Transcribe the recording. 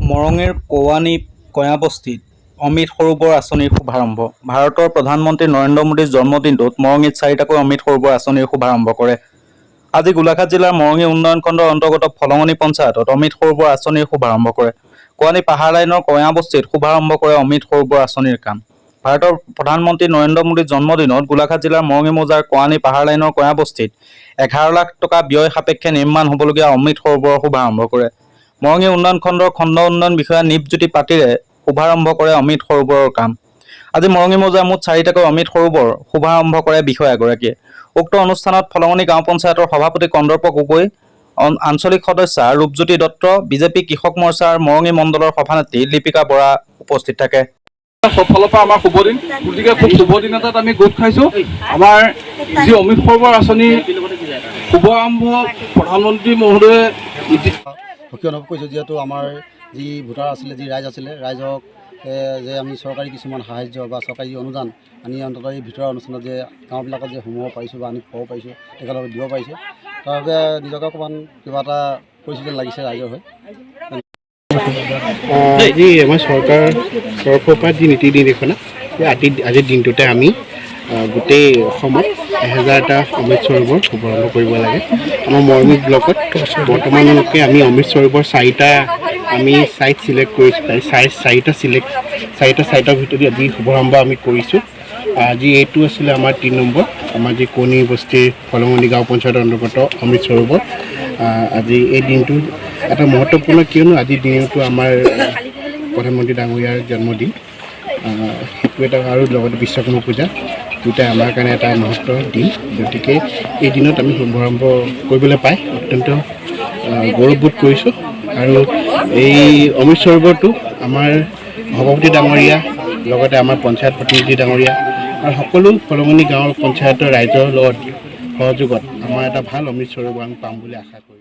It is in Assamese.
মৰঙীৰ কৌৱানী কয়াবস্তিত অমৃত সৰোবৰ আঁচনিৰ শুভাৰম্ভ। ভাৰতৰ প্ৰধানমন্ত্ৰী নৰেন্দ্ৰ মোদীৰ জন্মদিনটোত মৰঙীত চাৰিটাকৈ অমৃত সৰোবৰ আঁচনিৰ শুভাৰম্ভ কৰে। আজি গোলাঘাট জিলাৰ মৰঙী উন্নয়ন খণ্ডৰ অন্তৰ্গত ফলঙনি পঞ্চায়তত অমৃত সৰোবৰ আঁচনিৰ শুভাৰম্ভ কৰে। কৌৱানী পাহাৰ লাইনৰ কয়াবস্তিত শুভাৰম্ভ কৰে অমৃত সৰোবৰ আঁচনিৰ কাম। ভাৰতৰ প্ৰধানমন্ত্ৰী নৰেন্দ্ৰ মোদীৰ জন্মদিনত গোলাঘাট জিলাৰ মৰঙী মৌজাৰ কৌৱানী পাহাৰ লাইনৰ কয়াবস্তিত 11 লাখ টকা ব্যয় সাপেক্ষে নিৰ্মাণ হ'বলগীয়া অমৃত সৰোবৰৰ শুভাৰম্ভ কৰে। মৰঙী উন্নয়ন খণ্ডৰ খণ্ড উন্নয়ন বিষয়া নীপজ্যোতি পাটিৰে শুভাৰম্ভ কৰে অমৃত সৰোবৰৰ কাম। আজি মৰঙী মৌজাৰ মুঠ 4টাকৈ অমৃত সৰোবৰ শুভাৰম্ভ কৰে বিষয়াগৰাকীয়ে। উক্ত অনুষ্ঠানত ফলঙনি গাঁও পঞ্চায়তৰ সভাপতি কন্দৰ্প গগৈ, আঞ্চলিক সদস্যা ৰূপজ্যোতি দত্ত, বিজেপি কৃষক মৰ্চাৰ মৰঙী মণ্ডলৰ সভানেত্ৰী লিপিকা বৰা উপস্থিত থাকে। সব ফালৰ পৰা আমাৰ শুভ দিন, গতিকে খুব শুভ দিন এটাত আমি গোট খাইছোঁ। আমাৰ যি অমৃত সৰোবৰ আঁচনি শুভাৰম্ভ প্ৰধানমন্ত্ৰী মহোদয়ে সুখী অনুভৱ কৰিছোঁ, যিহেতু আমাৰ যি ভোটাৰ আছিলে, যি ৰাইজ আছিলে, ৰাইজক যে আমি চৰকাৰী কিছুমান সাহাৰ্য বা চৰকাৰী অনুদান আনি অন্ততঃ এই ভিতৰৰ অনুষ্ঠানত যে গাঁওবিলাকত যে সোমাব পাৰিছোঁ বা আমি খুৱাব পাৰিছোঁ, তেখেতলোকক দিব পাৰিছোঁ। তাৰ বাবে নিজকে অকণমান কিবা এটা কৰিছোঁ যেন লাগিছে ৰাইজৰ হৈ। আজি আমাৰ চৰকাৰৰ তৰফৰ পৰা যি নীতি নিৰ্দেশনা, আজিৰ দিনটোতে আমি গোটেই অসমত 1000টা অমৃত সৰোবৰ শুভাৰম্ভ কৰিব লাগে। আমাৰ মৰঙী ব্লকত বৰ্তমানলৈকে আমি অমৃত সৰোবৰ 4টা আমি ছাইট চিলেক্ট কৰিছোঁ। চাৰিটা ছাইটৰ ভিতৰত আজি শুভাৰম্ভ আমি কৰিছোঁ। আজি এইটো আছিলে আমাৰ 3 নম্বৰ, আমাৰ যি কৌৱানী বস্তিৰ ফলঙনি গাঁও পঞ্চায়তৰ অন্তৰ্গত অমৃত সৰোবৰ। আজি এই দিনটো এটা মহত্বপূৰ্ণ, কিয়নো আজিৰ দিনটো আমাৰ প্ৰধানমন্ত্ৰী ডাঙৰীয়াৰ জন্মদিন, সেইটো এটা, আৰু লগতে বিশ্বকৰ্মা পূজা, দুটাই আমাৰ কাৰণে এটা মহত্বৰ দিন। গতিকে এই দিনত আমি শুভাৰম্ভ কৰিবলৈ পাই অত্যন্ত গৌৰৱবোধ কৰিছোঁ। আৰু এই অমৃত সৰোবৰটো আমাৰ সভাপতি ডাঙৰীয়া, লগতে আমাৰ পঞ্চায়ত প্ৰতিনিধি ডাঙৰীয়া আৰু সকলো ফলঙনি গাঁৱৰ পঞ্চায়তৰ ৰাইজৰ লগত সহযোগত আমাৰ এটা ভাল অমৃত সৰোবৰ আমি পাম বুলি আশা কৰোঁ।